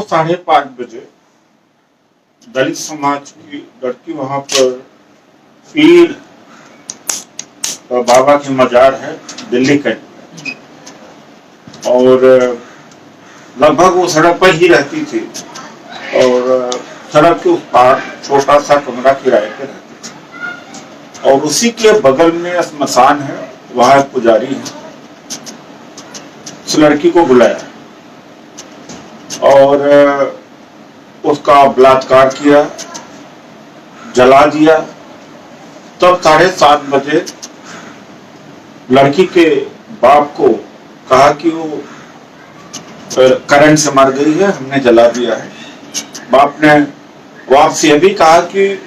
5:30 दलित समाज की लड़की वहां पर पीर बाबा की मजार है दिल्ली के, और लगभग वो सड़क पर ही रहती थी और सड़क के उस पार छोटा सा कमरा किराए पे रहती थी, और उसी के बगल में श्मशान है, वहां एक पुजारी है। उस लड़की को बुलाया और उसका बलात्कार किया, जला दिया। तब 7:30 बजे लड़की के बाप को कहा कि वो करंट से मर गई है, हमने जला दिया है। बाप ने वापस ये भी कहा कि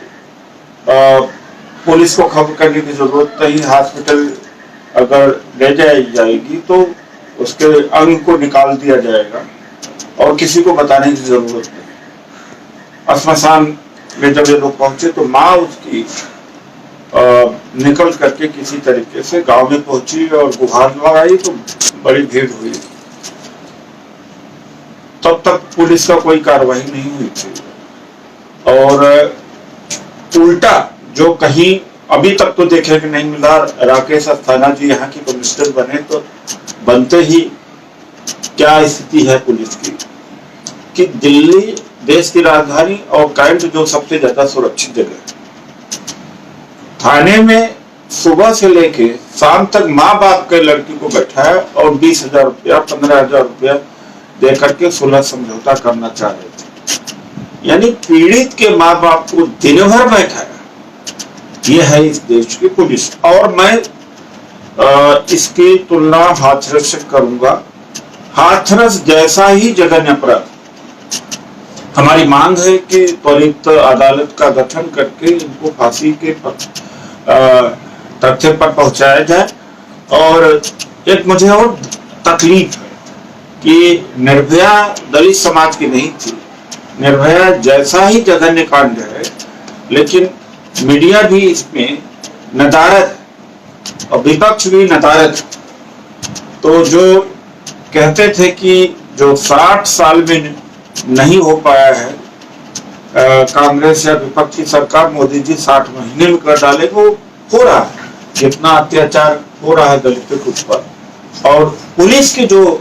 पुलिस को खबर करने की जरूरत नहीं, हॉस्पिटल अगर ले जाई जाएगी तो उसके अंग को निकाल दिया जाएगा और किसी को बताने की जरूरत नहीं। श्मशान में जब ये लोग पहुंचे तो माँ उसकी निकल करके किसी तरीके से गांव में पहुंची और गुहार लगाई तो बड़ी भीड़ हुई। तब तक पुलिस का कोई कार्रवाई नहीं हुई थी, और उल्टा जो कहीं अभी तक तो देखने को नहीं मिला, राकेश अस्थाना जी यहाँ की कमिश्नर बने तो बनते ही क्या स्थिति है पुलिस की कि दिल्ली देश की राजधानी और कैंट जो सबसे ज्यादा सुरक्षित जगह है, थाने में सुबह से लेके शाम तक माँ बाप के लड़की को बैठाया और 20,000 रुपया 15,000 रुपया दे करके सुलह समझौता करना चाह रहे थे। यानी पीड़ित के माँ बाप को दिन भर बैठाया। यह है इस देश की पुलिस। और मैं इसकी तुलना हाथरस से करूंगा। हाथरस जैसा ही जघन्य अपराध। हमारी मांग है कि त्वरित अदालत का गठन करके इनको फांसी के तथ्य पर पहुंचाया जाए। और एक मुझे और तकलीफ है कि निर्भया दलित समाज की नहीं थी। निर्भया जैसा ही जघन्य कांड है, लेकिन मीडिया भी इसमें नदारद है और विपक्ष भी नदारद है। तो जो कहते थे कि जो 60 साल में नहीं हो पाया है कांग्रेस या विपक्ष की सरकार, मोदी जी 60 महीने में कर डाले, वो हो रहा है। जितना अत्याचार हो रहा है दलितों के ऊपर, और पुलिस की जो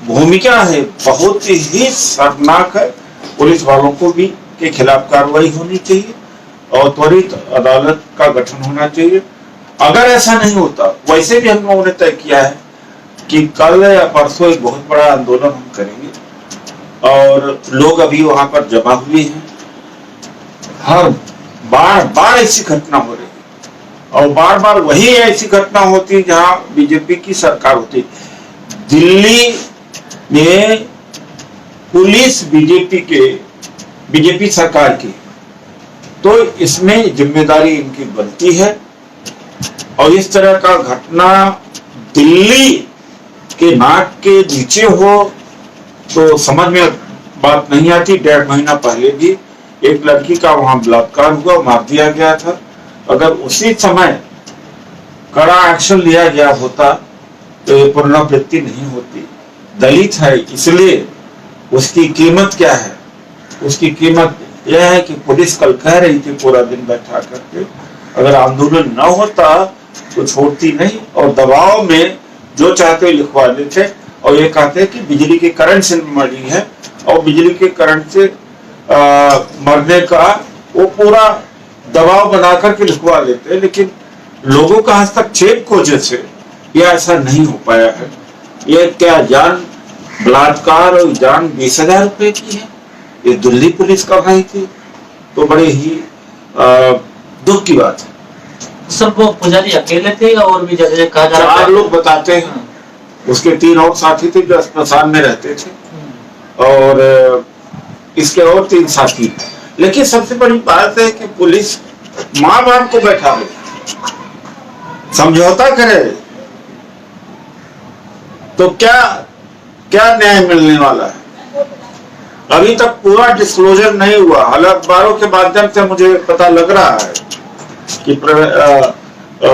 भूमिका है बहुत ही शर्मनाक है। पुलिस वालों को भी के खिलाफ कार्रवाई होनी चाहिए और त्वरित अदालत का गठन होना चाहिए। अगर ऐसा नहीं होता, वैसे भी हम लोगों ने तय किया है कि कल या परसों एक बहुत बड़ा आंदोलन हम करेंगे, और लोग अभी वहां पर जमा हुए हैं। हर बार ऐसी घटना हो रही है और बार बार वही ऐसी घटना होती है जहां बीजेपी की सरकार होती है। दिल्ली में पुलिस बीजेपी सरकार की, तो इसमें जिम्मेदारी इनकी बनती है। और इस तरह का घटना दिल्ली के नाक के नीचे हो तो समझ में बात नहीं आती। 1.5 महीना पहले भी एक लड़की का वहां बलात्कार हुआ, मार दिया गया था। अगर उसी समय कड़ा एक्शन लिया गया होता तो ये पुनरावृत्ति नहीं होती। दलित है इसलिए उसकी कीमत क्या है? उसकी कीमत यह है कि पुलिस कल कह रही थी पूरा दिन बैठा करके, अगर आंदोलन न होता तो छोड़ती नहीं, और दबाव में जो चाहते लिखवा देते। और ये कहते हैं कि बिजली के करंट से मरी है, और बिजली के करंट से मरने का वो पूरा दबाव बना करके लिखवा लेते हैं। लेकिन लोगों का हस्तक्षेप की वजह से यह ऐसा नहीं हो पाया है। यह क्या जान बलात्कार और जान 20,000 रुपए की है? ये दिल्ली पुलिस का भाई थी, तो बड़े ही दुख की बात है। सब वो पुजारी अकेले थे और भी जगह कहा जा रहा है? 4 लोग बताते हैं। उसके 3 और साथी थे जो श्मशान में रहते थे, और इसके और 3 साथी। लेकिन सबसे बड़ी बात है कि पुलिस माँ बाप को बैठा ले, समझौता करे, तो क्या न्याय मिलने वाला है? अभी तक पूरा डिस्क्लोजर नहीं हुआ। हालांकि अखबारों के माध्यम से मुझे पता लग रहा है कि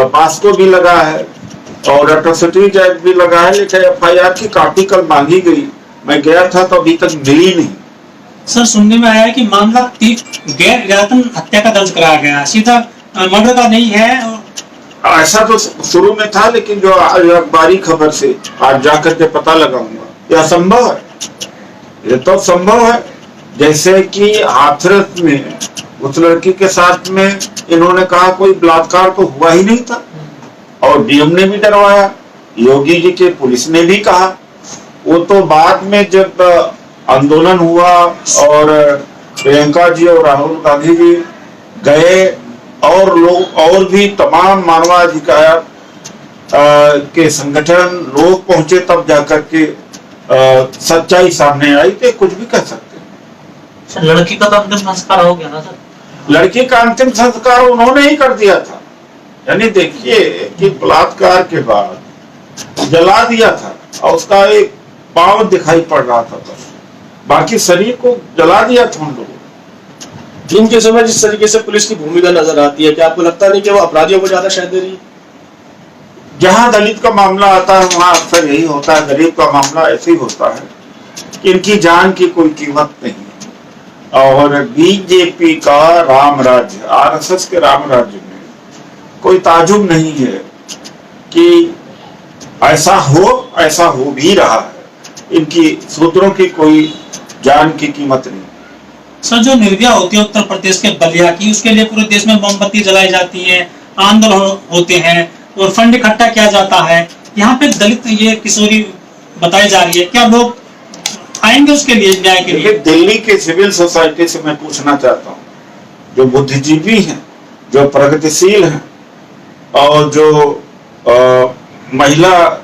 पास्को भी लगा है और एट्रोसिटीज एक्ट भी लगा है, लेकिन FIR की कॉपी कल मांगी गई। मैं गया था तो अभी तक मिली नहीं। सर सुनने में आया है कि मामला गैर इरादतन हत्या का दर्ज कराया गया, सीधा मर्डर का नहीं है। और ऐसा तो शुरू में था, लेकिन जो आज अखबारी खबर से आज जाकर के पता लगाऊंगा, यह संभव है, ये तो संभव है। जैसे कि हाथरस में उस लड़की के साथ में इन्होंने कहा कोई बलात्कार तो हुआ ही नहीं था, और डीएम ने भी डरवाया, योगी जी के पुलिस ने भी कहा। वो तो बाद में जब आंदोलन हुआ और प्रियंका जी और राहुल गांधी जी गए और लोग और भी तमाम मानवाधिकार के संगठन लोग पहुंचे, तब जाकर के सच्चाई सामने आई। तो कुछ भी कह सकते हैं। सर लड़की का तो अंतिम संस्कार हो गया ना सर? लड़की का अंतिम संस्कार उन्होंने ही कर दिया था। यानी देखिए कि बलात्कार के बाद जला दिया था और उसका एक पाँव दिखाई पड़ रहा था, बस बाकी शरीर को जला दिया था उन लोगों। दिन के समय जिस तरीके से पुलिस की भूमिका नजर आती है, क्या आपको लगता नहीं कि वो अपराधियों को ज्यादा शह दे रही है? जहां दलित का मामला आता है वहां अक्सर यही होता है, गरीब का मामला ऐसे ही होता है कि इनकी जान की कोई कीमत नहीं है। और बीजेपी का राम राज्य, आरएसएस के राम राज्य में कोई ताजुब नहीं है कि ऐसा हो भी रहा है। इनकी सूत्रों की कोई जान की कीमत नहीं। सर जो निर्भया होती है उत्तर प्रदेश के बलिया की, उसके लिए पूरे देश में मोमबत्ती जलाई जाती है, आंदोलन होते हैं और फंड इकट्ठा किया जाता है। यहाँ पे दलित ये किशोरी बताई जा रही है, क्या लोग आएंगे उसके लिए, न्याय के लिए? दिल्ली के सिविल सोसाइटी से मैं पूछना चाहता हूँ, जो बुद्धिजीवी हैं, जो प्रगतिशील हैं और जो महिला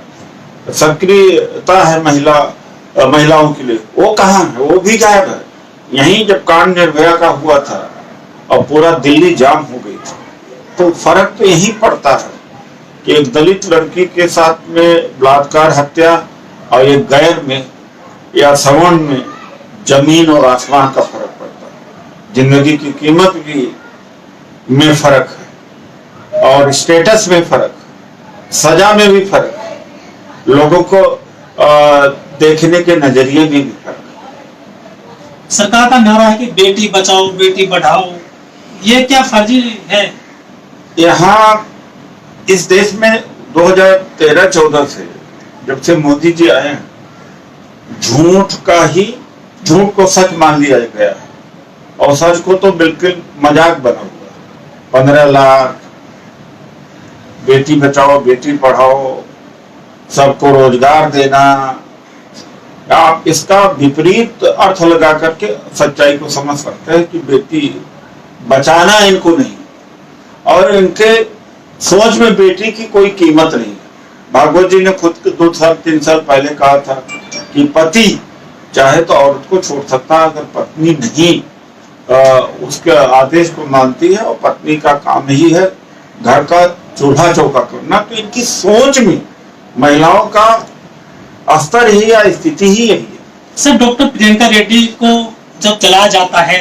सक्रियता है महिलाओं के लिए, वो कहाँ है? वो भी गायब है। यहीं जब कांड निर्भया का हुआ था और पूरा दिल्ली जाम हो गई थी, तो फर्क तो यही पड़ता है कि एक दलित लड़की के साथ में बलात्कार हत्या और एक गैर में या सवर्ण में जमीन और आसमान का फर्क पड़ता है। जिंदगी की कीमत भी में फर्क है और स्टेटस में फर्क है, सजा में भी फर्क है, लोगों को देखने के नजरिए में भी फर्क है। सरकार का नारा है कि बेटी बचाओ बेटी बढ़ाओ, ये क्या फर्जी है? यहाँ इस देश में 2013-14 से जब से मोदी जी आए हैं, झूठ को सच मान लिया गया है और सच को तो बिल्कुल मजाक बना हुआ है। 15 लाख बेटी बचाओ बेटी पढ़ाओ, सबको रोजगार देना, आप इसका विपरीत अर्थ लगा करके सच्चाई को समझ सकते हैं कि बेटी बचाना इनको नहीं, और इनके सोच में बेटी की कोई कीमत नहीं। भागवत जी ने खुद 2-3 साल पहले कहा था कि पति चाहे तो औरत को छोड़ सकता है, अगर पत्नी नहीं उसके आदेश को मानती है, और पत्नी का काम ही है घर का चूल्हा चौका करना। तो इनकी सोच में महिलाओं का स्तर ही या स्थिति ही यही है। सर डॉक्टर प्रियंका रेड्डी को जब चलाया जाता है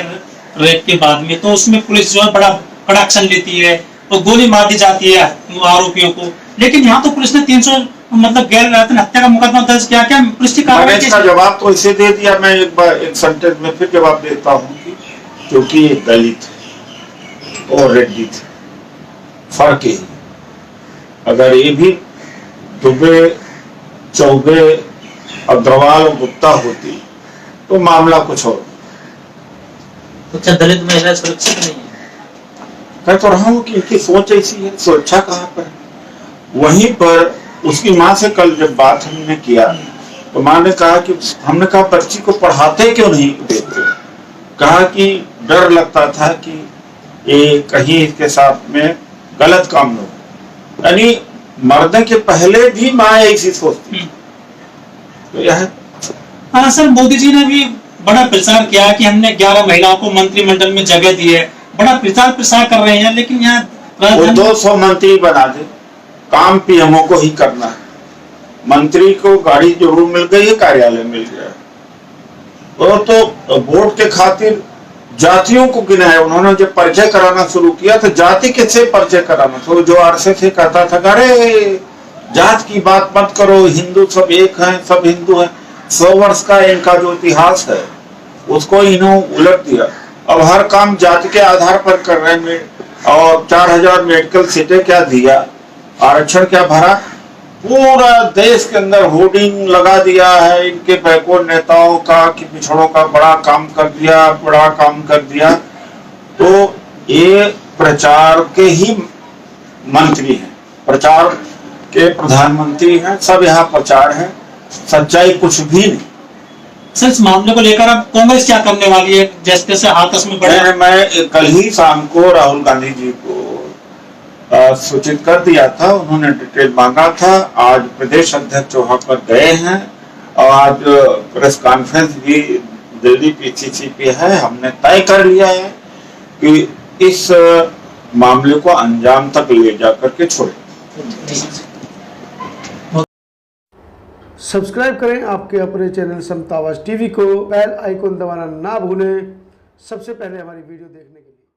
रेप के बाद में, तो उसमें पुलिस जो है बड़ा एक्शन लेती है और गोली मार दी जाती है आरोपियों को, लेकिन यहाँ तो पुलिस ने 300 गैर इरादतन हत्या का मुकदमा दर्ज किया। क्या पुलिस की कार्रवाई? इसका जवाब तो इसे दे दिया, मैं एक बार एक सेंटेंस में फिर जवाब देता हूँ कि क्योंकि ये दलित और रेड्डी थे, फर्क ही। अगर ये भी दुबे चौबे अग्रवाल और गुप्ता होती तो मामला कुछ और। तो क्या दलित महिला सुरक्षित नहीं है? कह तो रहा हूँ कि इनकी सोच ऐसी है, सुरक्षा कहाँ पर है? वहीं पर उसकी माँ से कल जब बात हमने किया तो माँ ने कहा कि हमने कहा बच्ची को पढ़ाते क्यों नहीं देते? कहा कि डर लगता था कि ये कहीं इसके साथ में गलत काम न हो। यानी मरने के पहले भी माँ ऐसी सोचती। तो यह हाँ सर, मोदी जी ने भी बड़ा प्रचार किया कि हमने 11 महिलाओं को मंत्रिमंडल में जगह दी है, बड़ा प्रचार प्रसार कर रहे हैं, लेकिन यहाँ 200 मंत्री बना दे, काम पीएमओ को ही करना है। मंत्री को गाड़ी जरूर मिल गई है, कार्यालय मिल गया, वो तो वोट के खातिर जातियों को गिनाया। उन्होंने जब परिचय कराना शुरू किया तो जाति किससे परिचय कराना? तो जो आरएसएस से कहता था अरे जात की बात मत करो, हिंदू सब एक हैं, सब हिंदू हैं। 100 वर्ष का इनका जो इतिहास है उसको इन्होंने उलट दिया। अब हर काम जाति के आधार पर कर रहे हैं और 4000 मेडिकल सीटें क्या दिया, आरक्षण क्या भरा, पूरा देश के अंदर होर्डिंग लगा दिया है इनके बैकवर्ड नेताओं का कि पिछड़ों का बड़ा काम कर दिया, बड़ा काम कर दिया। तो ये प्रचार के ही मंत्री हैं, प्रचार के प्रधानमंत्री हैं, सब यहाँ प्रचार है, सच्चाई कुछ भी नहीं। सर इस मामले को लेकर अब कांग्रेस क्या करने वाली है, जैसे आपस में बड़े? मैं कल ही शाम को राहुल गांधी जी को सूचित कर दिया था, उन्होंने डिटेल मांगा था। आज प्रदेश अध्यक्ष वहां पर गए हैं और आज प्रेस कॉन्फ्रेंस भी दिल्ली पीसीसी पे है। हमने तय कर लिया है कि इस मामले को अंजाम तक ले जाकर के छोड़े। सब्सक्राइब करें आपके अपने चैनल समता आवाज़ टीवी को, बेल आइकन दबाना ना भूलें सबसे पहले हमारी वीडियो देखने के लिए।